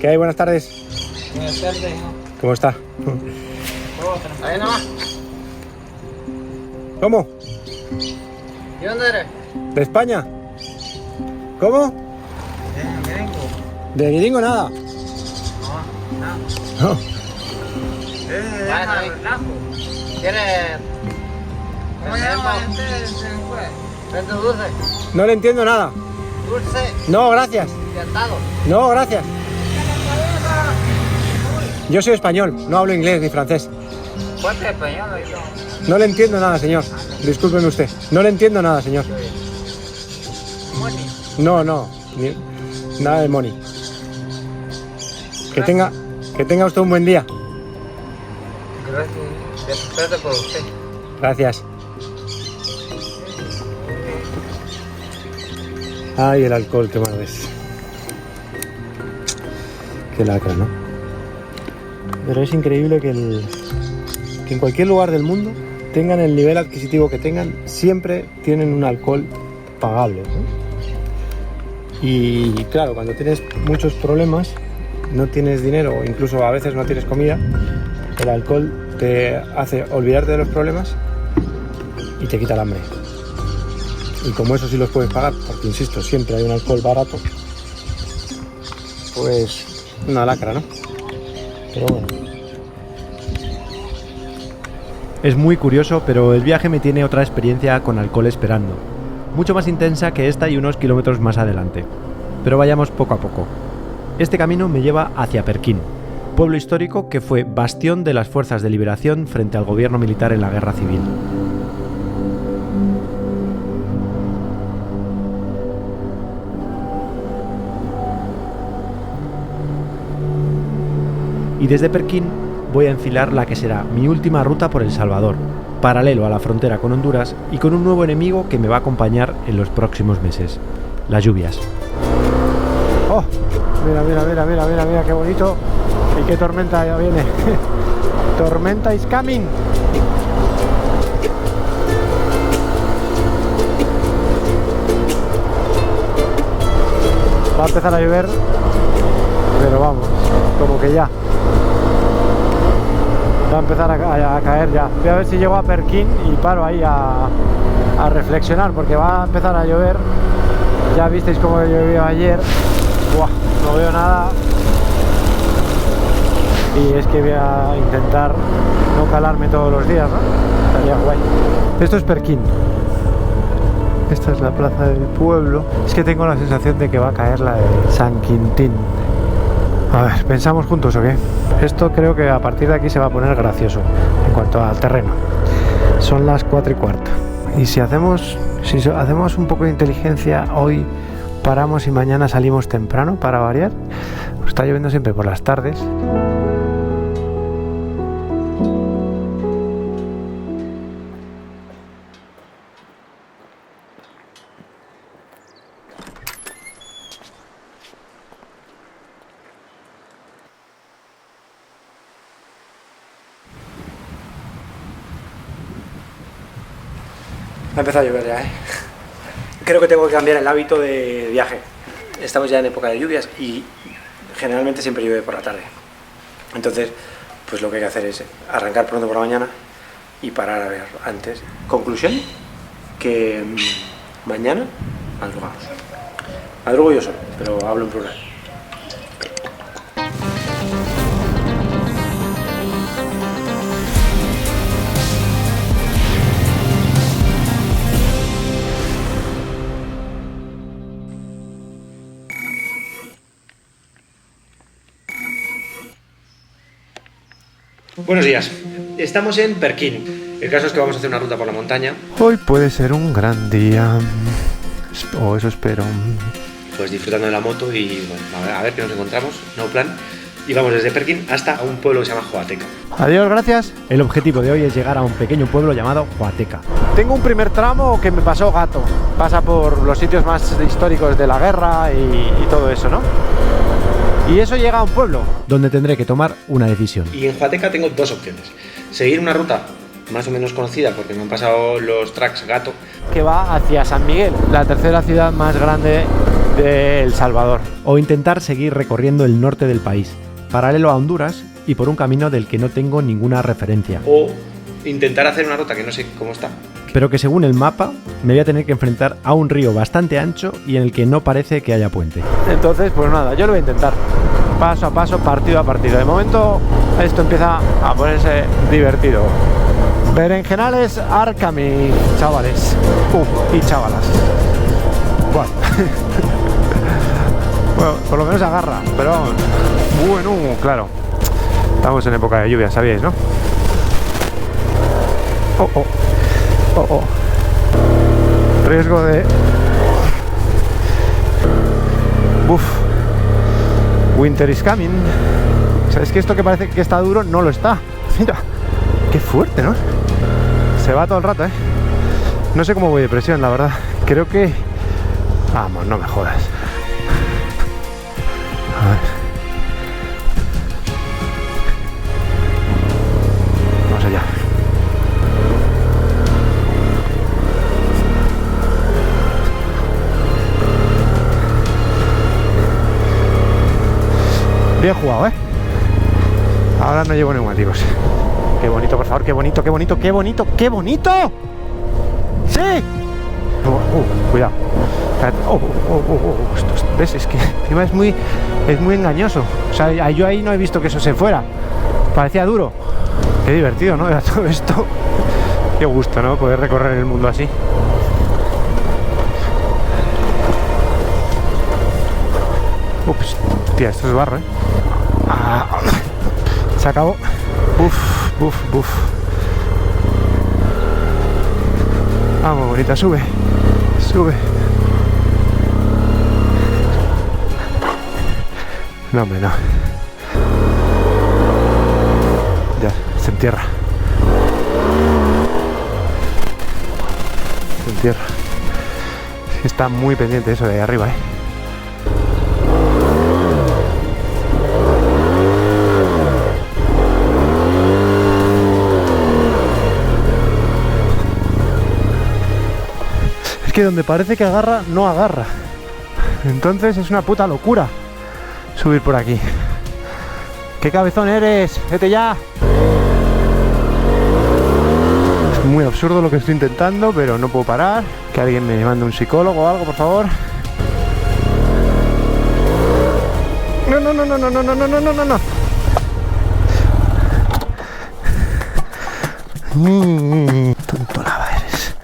¿Qué hay? Buenas tardes. Buenas tardes. ¿Cómo está? Ahí nomás. ¿Cómo? ¿Y dónde eres? ¿De España? ¿Cómo? Gringo. ¿De gringo nada? No. No. ¿Quieres? ¿Cómo se llama este? ¿Vende dulce? No le entiendo nada. Dulce No, gracias. encantado. No, gracias. Yo soy español, no hablo inglés ni francés. Fuerte español, yo. No le entiendo nada, señor. Discúlpeme usted. No le entiendo nada, señor. Money. No. Nada de money. Que tenga usted un buen día. Gracias. Gracias por usted. Gracias. Ay, el alcohol, qué malo es. Qué lacra, ¿no? Pero es increíble que en cualquier lugar del mundo tengan el nivel adquisitivo que tengan, siempre tienen un alcohol pagable, ¿no? Y claro, cuando tienes muchos problemas, no tienes dinero o incluso a veces no tienes comida, el alcohol te hace olvidarte de los problemas y te quita el hambre. Y como eso sí los puedes pagar, porque insisto, siempre hay un alcohol barato, pues una lacra, ¿no? Pero bueno. Es muy curioso, pero el viaje me tiene otra experiencia con alcohol esperando. Mucho más intensa que esta y unos kilómetros más adelante. Pero vayamos poco a poco. Este camino me lleva hacia Perquín, pueblo histórico que fue bastión de las fuerzas de liberación frente al gobierno militar en la guerra civil. Y desde Perquín voy a enfilar la que será mi última ruta por El Salvador, paralelo a la frontera con Honduras y con un nuevo enemigo que me va a acompañar en los próximos meses: las lluvias. ¡Oh! Mira, qué bonito. Y qué tormenta ya viene. Tormenta is coming. Va a empezar a llover, pero vamos, como que ya. Va a empezar a caer ya. Voy a ver si llego a Perquín y paro ahí a reflexionar, porque va a empezar a llover. Ya visteis cómo llovió ayer. Buah, no veo nada. Y es que voy a intentar no calarme todos los días, ¿no? Estaría guay. Esto es Perquín. Esta es la plaza del pueblo. Es que tengo la sensación de que va a caer la de San Quintín. A ver, ¿pensamos juntos o qué? Esto creo que a partir de aquí se va a poner gracioso en cuanto al terreno. Son las 4:15. Y si hacemos un poco de inteligencia, hoy paramos y mañana salimos temprano para variar. Está lloviendo siempre por las tardes. Ha empezado a llover ya, ¿eh? Creo que tengo que cambiar el hábito de viaje. Estamos ya en época de lluvias y generalmente siempre llueve por la tarde. Entonces, pues lo que hay que hacer es arrancar pronto por la mañana y parar a ver antes. Conclusión, que mañana madrugamos. Madrugo yo solo, pero hablo en plural. Buenos días, estamos en Perquín. El caso es que vamos a hacer una ruta por la montaña. Hoy puede ser un gran día, o eso espero. Pues disfrutando de la moto y bueno, a ver qué nos encontramos, no plan. Y vamos desde Perquín hasta un pueblo que se llama Joateca. Adiós, gracias. El objetivo de hoy es llegar a un pequeño pueblo llamado Joateca. Tengo un primer tramo que me pasó gato. Pasa por los sitios más históricos de la guerra y todo eso, ¿no? Y eso llega a un pueblo donde tendré que tomar una decisión. Y en Joateca tengo dos opciones: seguir una ruta más o menos conocida porque me han pasado los tracks Gato, que va hacia San Miguel, la tercera ciudad más grande de El Salvador. O intentar seguir recorriendo el norte del país, paralelo a Honduras y por un camino del que no tengo ninguna referencia. O intentar hacer una ruta que no sé cómo está, pero que según el mapa me voy a tener que enfrentar a un río bastante ancho y en el que no parece que haya puente. Entonces, pues nada, yo lo voy a intentar. Paso a paso, partido a partido. De momento, esto empieza a ponerse divertido. Berenjenales Arcami, chavales. Y chavalas. Bueno. Bueno, por lo menos agarra, pero vamos. Bueno, claro. Estamos en época de lluvia, ¿sabíais, no? Riesgo de... Winter is coming. O sea, es que esto que parece que está duro no lo está. Mira, qué fuerte, ¿no? Se va todo el rato, ¿eh? No sé cómo voy de presión, la verdad. Creo que... Vamos, no me jodas. A ver. Vamos allá. Bien jugado, ¿eh? Ahora no llevo neumáticos. Qué bonito, por favor, qué bonito, qué bonito, qué bonito, qué bonito. ¡Sí! Cuidado. ¿Ves? Es que encima es muy engañoso. O sea, yo ahí no he visto que eso se fuera. Parecía duro. Qué divertido, ¿no? Era todo esto. Qué gusto, ¿no? Poder recorrer el mundo así. Ups, tía, esto es barro, ¿eh? Se acabó. Vamos, bonita, sube. No, hombre, no. Ya, se entierra. Es que está muy pendiente eso de ahí arriba, ¿eh? Es que donde parece que agarra, no agarra. Entonces es una puta locura subir por aquí. ¡Qué cabezón eres! ¡Vete ya! Es muy absurdo lo que estoy intentando, pero no puedo parar. Que alguien me mande un psicólogo o algo, por favor. No. Tonto lava eres.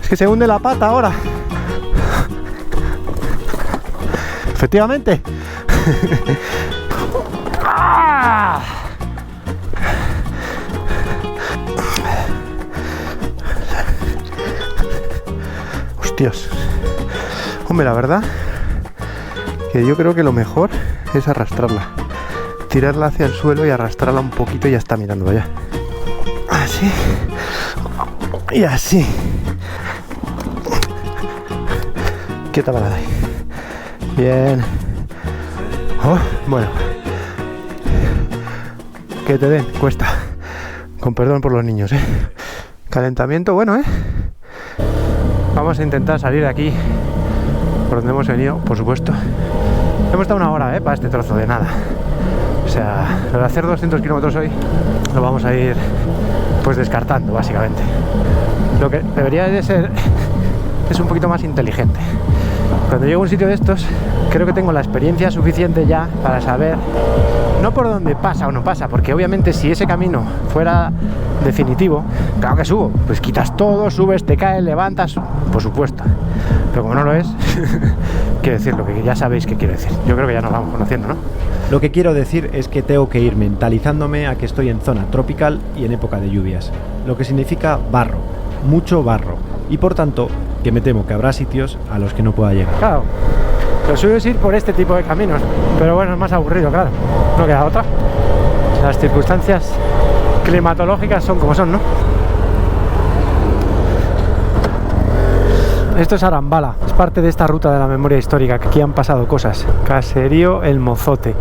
Es que se hunde la pata ahora. Efectivamente. Hostias. Hombre, la verdad que yo creo que lo mejor es arrastrarla. Tirarla hacia el suelo y arrastrarla un poquito y ya está mirando allá. Así. Y así. Quieta parada ahí. Bien. Oh, bueno. Que te den, cuesta. Con perdón por los niños, ¿eh? Calentamiento bueno, ¿eh? Vamos a intentar salir de aquí por donde hemos venido, por supuesto. Hemos estado una hora, para este trozo de nada. O sea, lo de hacer 200 kilómetros hoy lo vamos a ir pues descartando, básicamente. Lo que debería de ser es un poquito más inteligente. Cuando llego a un sitio de estos, creo que tengo la experiencia suficiente ya para saber, no por dónde pasa o no pasa, porque obviamente si ese camino fuera definitivo, claro que subo, pues quitas todo, subes, te caes, levantas, por supuesto. Pero como no lo es, quiero decir lo que ya sabéis que quiero decir. Yo creo que ya nos vamos conociendo, ¿no? Lo que quiero decir es que tengo que ir mentalizándome a que estoy en zona tropical y en época de lluvias, lo que significa barro, mucho barro, y por tanto que me temo que habrá sitios a los que no pueda llegar. Claro, lo suyo es ir por este tipo de caminos, pero bueno, es más aburrido, claro, no queda otra. Las circunstancias climatológicas son como son, ¿no? Esto es Arambala, parte de esta ruta de la memoria histórica, que aquí han pasado cosas. Caserío El Mozote.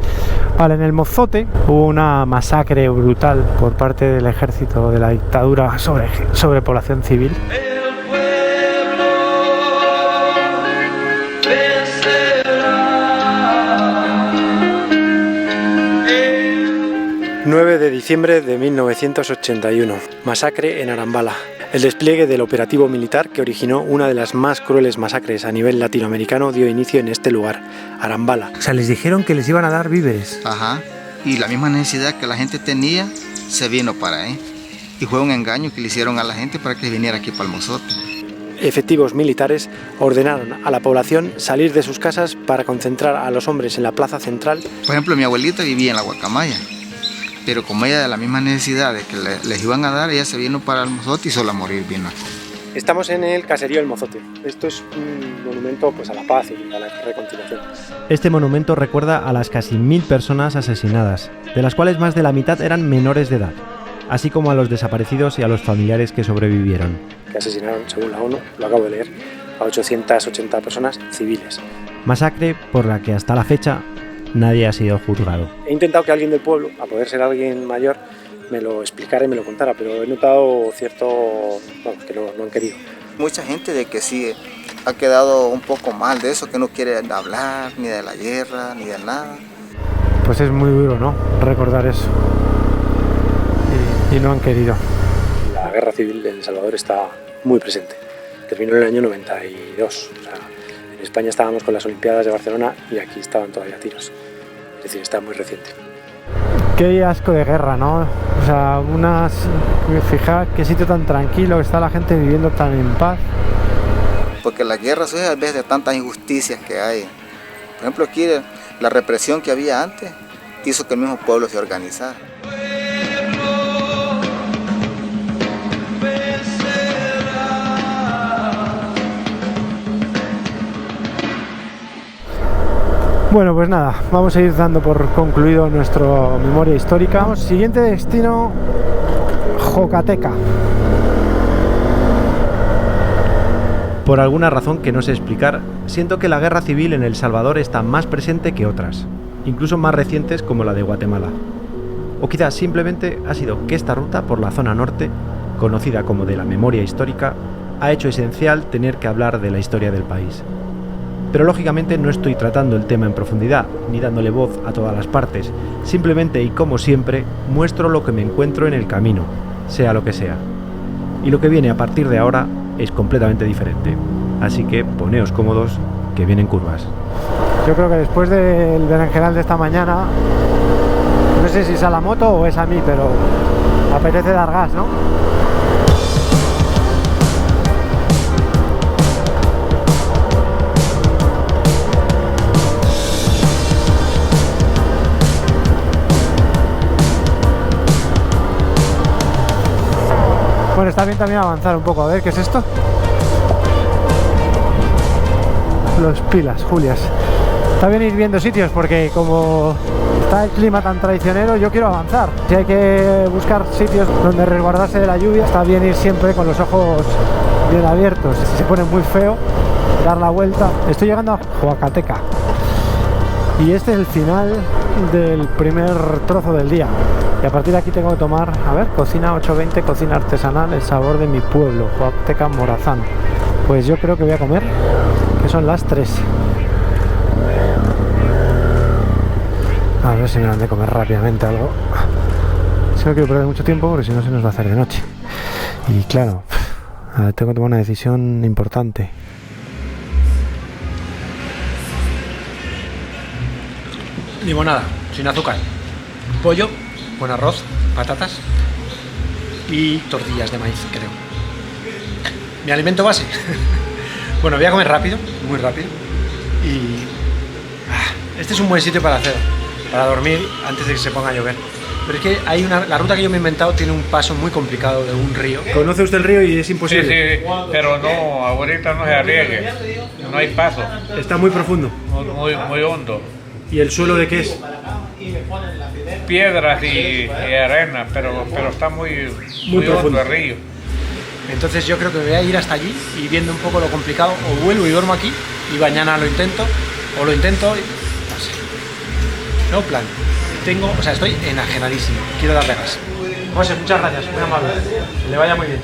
Vale, en El Mozote hubo una masacre brutal por parte del ejército de la dictadura sobre población civil. 9 de diciembre de 1981, masacre en Arambala. El despliegue del operativo militar que originó una de las más crueles masacres a nivel latinoamericano dio inicio en este lugar, Arambala. O sea, les dijeron que les iban a dar víveres. Ajá, y la misma necesidad que la gente tenía se vino para ahí. Y fue un engaño que le hicieron a la gente para que viniera aquí para el Mozote. Efectivos militares ordenaron a la población salir de sus casas para concentrar a los hombres en la plaza central. Por ejemplo, mi abuelita vivía en la Guacamaya, pero como ella de la misma necesidad de que les iban a dar, ella se vino para el Mozote y solo a morir vino. Estamos en el caserío El Mozote. Esto es un monumento pues, a la paz y a la reconciliación. Este monumento recuerda a las casi 1000 personas asesinadas, de las cuales más de la mitad eran menores de edad, así como a los desaparecidos y a los familiares que sobrevivieron. Que asesinaron, según la ONU, lo acabo de leer, a 880 personas civiles. Masacre por la que hasta la fecha nadie ha sido juzgado. He intentado que alguien del pueblo, a poder ser alguien mayor, me lo explicara y me lo contara, pero he notado que no han querido. Mucha gente de que sí ha quedado un poco mal de eso, que no quiere hablar ni de la guerra, ni de nada. Pues es muy duro, ¿no? Recordar eso. Y no han querido. La guerra civil de El Salvador está muy presente. Terminó en el año 92. O sea, en España estábamos con las Olimpiadas de Barcelona y aquí estaban todavía tiros. Es decir, está muy reciente. Qué asco de guerra, ¿no? O sea, fijar qué sitio tan tranquilo, está la gente viviendo tan en paz. Porque la guerra surge a veces de tantas injusticias que hay. Por ejemplo, aquí la represión que había antes hizo que el mismo pueblo se organizara. Bueno, pues nada, vamos a ir dando por concluido nuestra memoria histórica. Siguiente destino, Jocateca. Por alguna razón que no sé explicar, siento que la guerra civil en El Salvador está más presente que otras, incluso más recientes como la de Guatemala. O quizás simplemente ha sido que esta ruta por la zona norte, conocida como de la memoria histórica, ha hecho esencial tener que hablar de la historia del país. Pero lógicamente no estoy tratando el tema en profundidad, ni dándole voz a todas las partes, simplemente y como siempre, muestro lo que me encuentro en el camino, sea lo que sea. Y lo que viene a partir de ahora es completamente diferente, así que poneos cómodos, que vienen curvas. Yo creo que después del berenjenal de esta mañana, no sé si es a la moto o es a mí, pero apetece dar gas, ¿no? Bueno, está bien también avanzar un poco. A ver, ¿qué es esto? Los Pilas, Julias. Está bien ir viendo sitios porque como está el clima tan traicionero, yo quiero avanzar. Si hay que buscar sitios donde resguardarse de la lluvia, está bien ir siempre con los ojos bien abiertos. Si se pone muy feo, dar la vuelta. Estoy llegando a Jocateca. Y este es el final del primer trozo del día. Y a partir de aquí tengo que tomar, a ver, cocina 820, cocina artesanal, el sabor de mi pueblo, Jocateca Morazán. Pues yo creo que voy a comer, que son las 3. A ver si me dan de comer rápidamente algo. Si no quiero perder mucho tiempo porque si no se nos va a hacer de noche. Y claro, tengo que tomar una decisión importante. Limonada, sin azúcar, pollo con arroz, patatas y tortillas de maíz, creo. Mi alimento base. Bueno, voy a comer rápido, muy rápido. Y este es un buen sitio para dormir antes de que se ponga a llover. Pero es que la ruta que yo me he inventado tiene un paso muy complicado de un río. ¿Conoce usted el río y es imposible? Sí, pero no, ahorita no se arriesgue, no hay paso, Está muy profundo. muy hondo. ¿Y el suelo de qué es? Piedras y arena, pero está muy profundo hondo el río. Entonces yo creo que voy a ir hasta allí y viendo un poco lo complicado, o vuelvo y duermo aquí y mañana lo intento, o lo intento y no sé. No plan. Estoy enajenadísimo. Quiero darle gas. José, muchas gracias, muy amable. Que le vaya muy bien.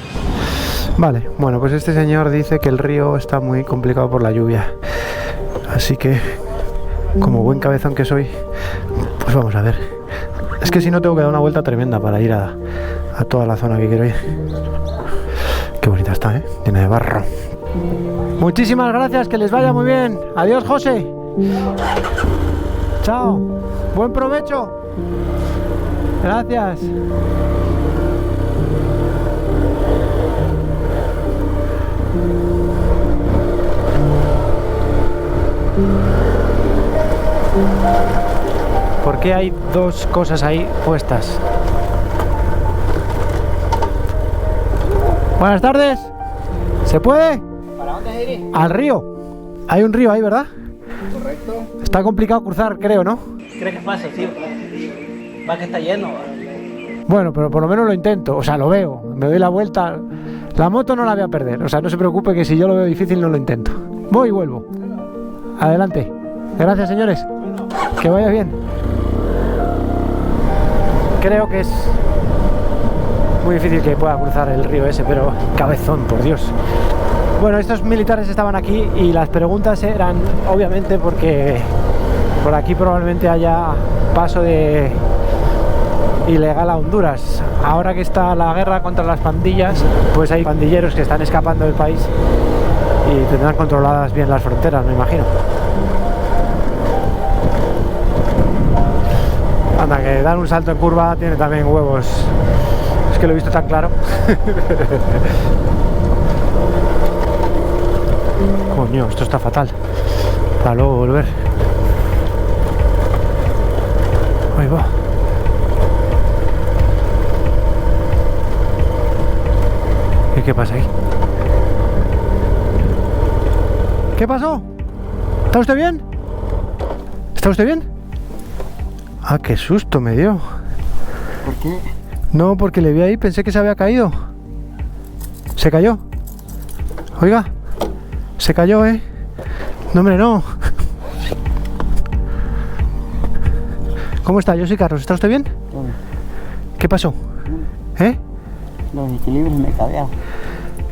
Vale, bueno, pues este señor dice que el río está muy complicado por la lluvia. Así que, como buen cabezón que soy, pues vamos a ver. Es que si no tengo que dar una vuelta tremenda para ir a toda la zona que quiero ir. Qué bonita está, ¿eh? Llena de barro. Muchísimas gracias, que les vaya muy bien. Adiós, José. Chao. Buen provecho. Gracias. ¿Por qué hay dos cosas ahí puestas? Buenas tardes. ¿Se puede? ¿Para dónde iré? Al río. Hay un río ahí, ¿verdad? Correcto. Está complicado cruzar, creo, ¿no? ¿Crees que pasa, tío? Va que está lleno. Bueno, pero por lo menos lo intento. O sea, lo veo. Me doy la vuelta. La moto no la voy a perder. O sea, no se preocupe que si yo lo veo difícil no lo intento. Voy y vuelvo. Adelante. Gracias, señores. Que vaya bien. Creo que es muy difícil que pueda cruzar el río ese, pero cabezón, por Dios. Bueno, estos militares estaban aquí y las preguntas eran, obviamente, porque por aquí probablemente haya paso de ilegal a Honduras. Ahora que está la guerra contra las pandillas, pues hay pandilleros que están escapando del país y tendrán controladas bien las fronteras, me imagino. Anda, que dar un salto en curva tiene también huevos. Es que lo he visto tan claro. Coño, esto está fatal. Para luego volver. Ahí va. ¿Y qué pasa ahí? ¿Qué pasó? ¿Está usted bien? ¿Está usted bien? Ah, qué susto me dio. ¿Por qué? No, porque le vi ahí, pensé que se había caído. ¿Se cayó? Oiga, se cayó, ¿eh? No, hombre, no. ¿Cómo está? Yo soy Carlos, ¿está usted bien? Todo. ¿Qué pasó? ¿Eh? Los equilibrios me cabearon.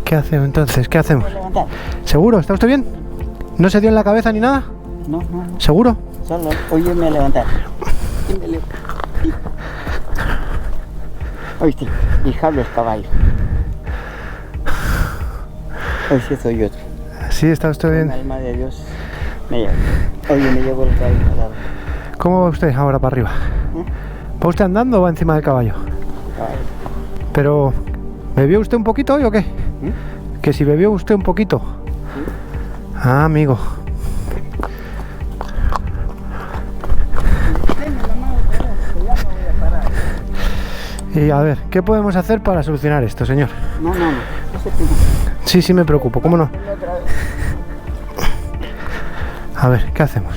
¿Qué hacemos entonces? ¿Qué hacemos? ¿Puedo levantar? ¿Seguro? ¿Está usted bien? ¿No se dio en la cabeza ni nada? No, no, no. ¿Seguro? Solo óyeme levantar. Y me levanto. Oíste, y jalo el caballo. Hoy sí soy yo. Sí, está usted El bien. alma de Dios me lleva. Oye, me llevo el caballo al lado. ¿Cómo va usted ahora para arriba? ¿Va usted andando o va encima del caballo? Caballo. Pero, ¿bebió usted un poquito hoy o qué? Que si bebió usted un poquito. Ah, amigo. Y a ver, ¿qué podemos hacer para solucionar esto, señor? No, no, no. No se preocupe. Sí, sí me preocupo, ¿cómo no? Otra vez. A ver, ¿qué hacemos?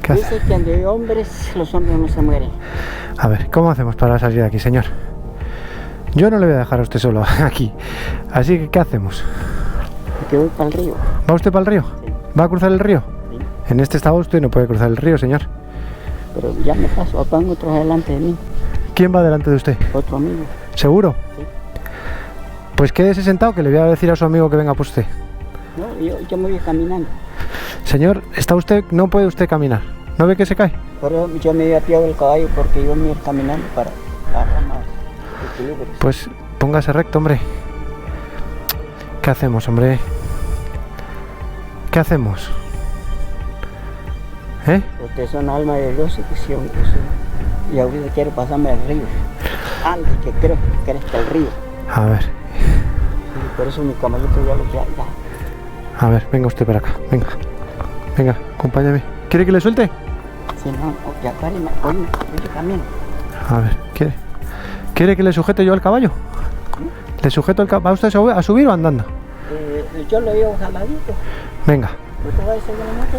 ¿Qué hace? Dice que donde hay hombres, los hombres no se mueren. A ver, ¿cómo hacemos para salir de aquí, señor? Yo no le voy a dejar a usted solo aquí. Así que, ¿qué hacemos? Que voy para el río. ¿Va usted para el río? Sí. ¿Va a cruzar el río? Sí. En este estado usted no puede cruzar el río, señor. Pero ya me paso, acá van otros delante de mí. ¿Quién va delante de usted? Otro amigo. ¿Seguro? Sí. Pues quédese sentado que le voy a decir a su amigo que venga por usted. No, yo me voy caminando. Señor, está usted, no puede usted caminar. ¿No ve que se cae? Pero yo me había pillado el caballo porque yo me iba caminando para agarrar más equilibrio. Pues póngase recto, hombre. ¿Qué hacemos, hombre? ¿Qué hacemos? ¿Eh? Ustedes son alma de Dios y que sí, y ahorita quiero pasarme al río. Antes que creo que crezca el río. A ver, Y por eso mi caballito ya lo ya. a ver, venga usted para acá. Venga, venga, acompáñame. ¿Quiere que le suelte? Si no, ya páreme, oye camino. A ver, ¿quiere que le sujete yo al caballo? ¿Le sujeto el caballo? ¿Va usted a subir o andando? Yo lo veo jaladito. Venga. ¿Usted va a seguir la moto?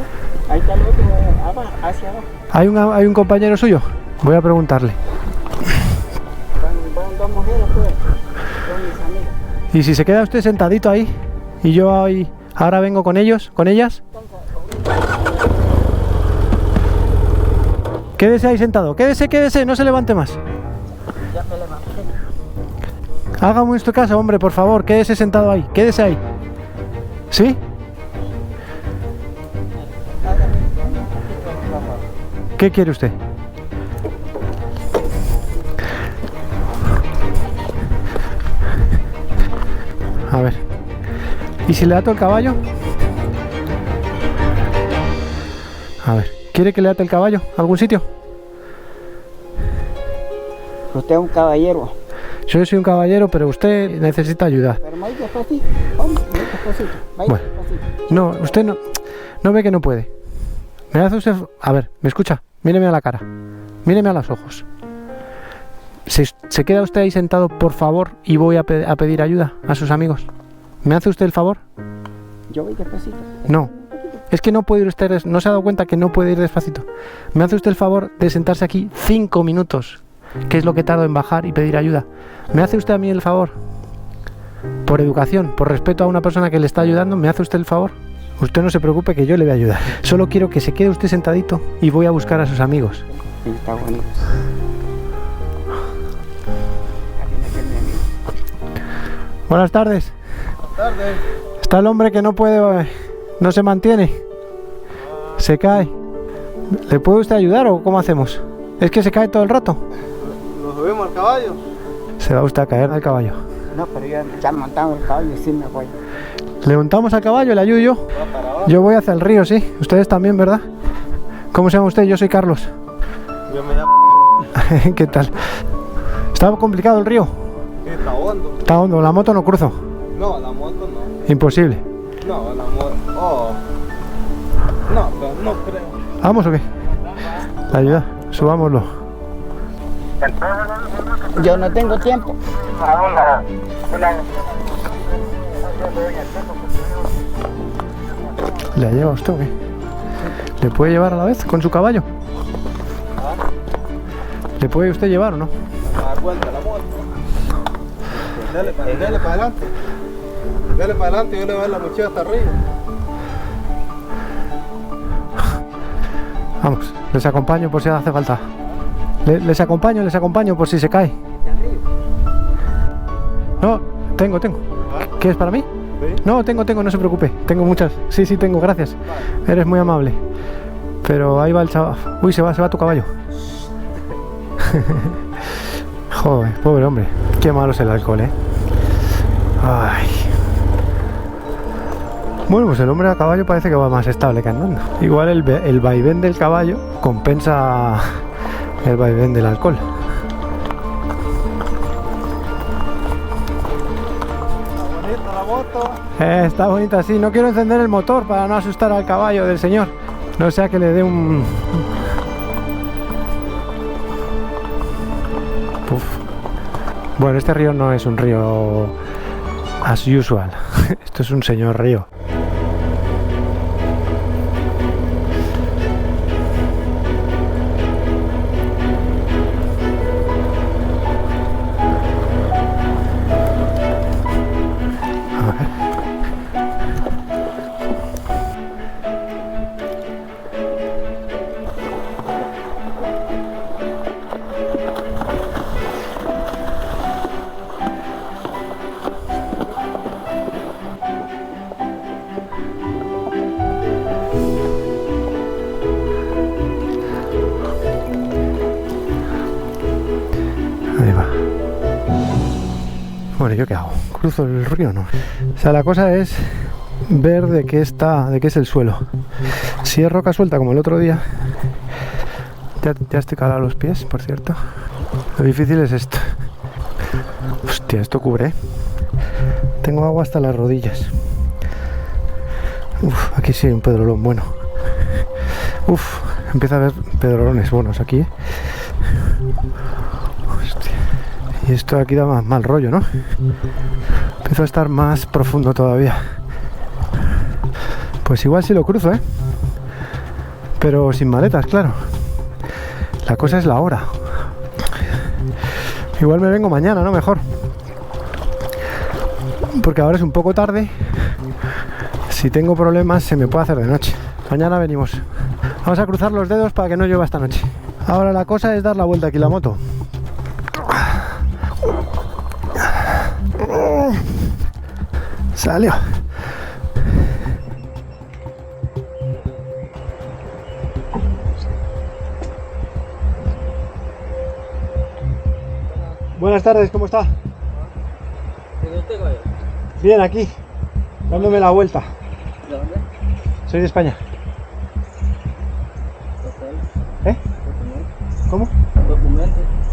Ahí está el otro abajo, hacia abajo. ¿Hay un compañero suyo? Voy a preguntarle. Van dos mujeres, pues. Son mis amigas. Y si se queda usted sentadito ahí y yo ahora vengo con ellos, con ellas. Quédese ahí sentado, quédese, no se levante más. Ya me levanté. Hágame esto caso, hombre, por favor, quédese sentado ahí, quédese ahí. ¿Sí? ¿Qué quiere usted? A ver. ¿Y si le ato el caballo? A ver. ¿Quiere que le ate el caballo a algún sitio? Usted es un caballero. Yo soy un caballero, pero usted necesita ayuda. Pero vaya despacito, hombre, vaya despacito. Vaya Bueno. despacito. No, usted no ve que no puede. Me hace usted... A ver, ¿me escucha? Míreme a la cara. Míreme a los ojos. ¿Se queda usted ahí sentado, por favor, y voy a pedir ayuda a sus amigos? ¿Me hace usted el favor? Yo voy despacito. No. Es que no puede ir usted... ¿No se ha dado cuenta que no puede ir despacito? ¿Me hace usted el favor de sentarse aquí 5 minutos? Que es lo que tardo en bajar y pedir ayuda. ¿Me hace usted a mí el favor? Por educación, por respeto a una persona que le está ayudando, ¿me hace usted el favor? Usted no se preocupe que yo le voy a ayudar. Solo quiero que se quede usted sentadito y voy a buscar a sus amigos. Sí, está bonito. Buenas tardes. Buenas tardes. Está el hombre que no puede... No se mantiene. Se cae. ¿Le puede usted ayudar o cómo hacemos? Es que se cae todo el rato. ¿Nos subimos al caballo? Se va usted a caer del caballo. No, pero yo ya montado el caballo y sí me voy. ¿Le montamos al caballo? ¿Le ayudo yo? Yo voy hacia el río, sí. Ustedes también, ¿verdad? ¿Cómo se llama usted? Yo soy Carlos. Yo me llamo... ¿Qué tal? ¿Está complicado el río? Está hondo. Está hondo. La moto no cruzo. No, la moto no. Imposible. No, la moto... Oh. No, pero no creo. ¿Vamos o qué? La ayuda. Subámoslo. Yo no tengo tiempo. ¿Le lleva usted o qué? ¿Le puede llevar a la vez con su caballo? ¿Le puede usted llevar o no? A dar vuelta la moto. Dale para adelante. Dale para adelante y yo le voy a dar la mochila hasta arriba. Vamos, les acompaño por si hace falta. Les acompaño por si se cae. No, tengo. ¿Qué es para mí? ¿Sí? No, tengo, no se preocupe. Tengo muchas. Sí, tengo, gracias. Eres muy amable. Pero ahí va el chaval. Uy, se va tu caballo. Joder, pobre hombre. Qué malo es el alcohol, ¿eh? Ay. Bueno, pues el hombre a caballo parece que va más estable que andando. Igual el vaivén del caballo compensa el vaivén del alcohol. Está bonita la moto. Está bonita, sí. No quiero encender el motor para no asustar al caballo del señor. No sea que le dé un... Uf. Bueno, este río no es un río as usual. Esto es un señor río. Ahí va. Bueno, ¿yo qué hago? ¿Cruzo el río o no? O sea, la cosa es ver de qué es el suelo. Si es roca suelta como el otro día. Ya estoy calado los pies, por cierto. Lo difícil es esto. Hostia, esto cubre, ¿eh? Tengo agua hasta las rodillas. Uf, aquí sí hay un pedrolón bueno. Uf, empieza a haber pedrolones buenos aquí, ¿eh? Hostia. Y esto aquí da más mal rollo, ¿no? Empiezo a estar más profundo todavía. Pues igual sí lo cruzo, ¿eh? Pero sin maletas, claro. La cosa es la hora. Igual me vengo mañana, ¿no? Mejor. porque ahora es un poco tarde. Si tengo problemas se me puede hacer de noche. Mañana venimos. Vamos a cruzar los dedos para que no llueva esta noche. Ahora la cosa es dar la vuelta aquí la moto. Salió. Buenas tardes, ¿cómo está? Bien, aquí, dándome la vuelta. ¿De dónde? Soy de España. ¿Eh? ¿Cómo? ¿Documentos?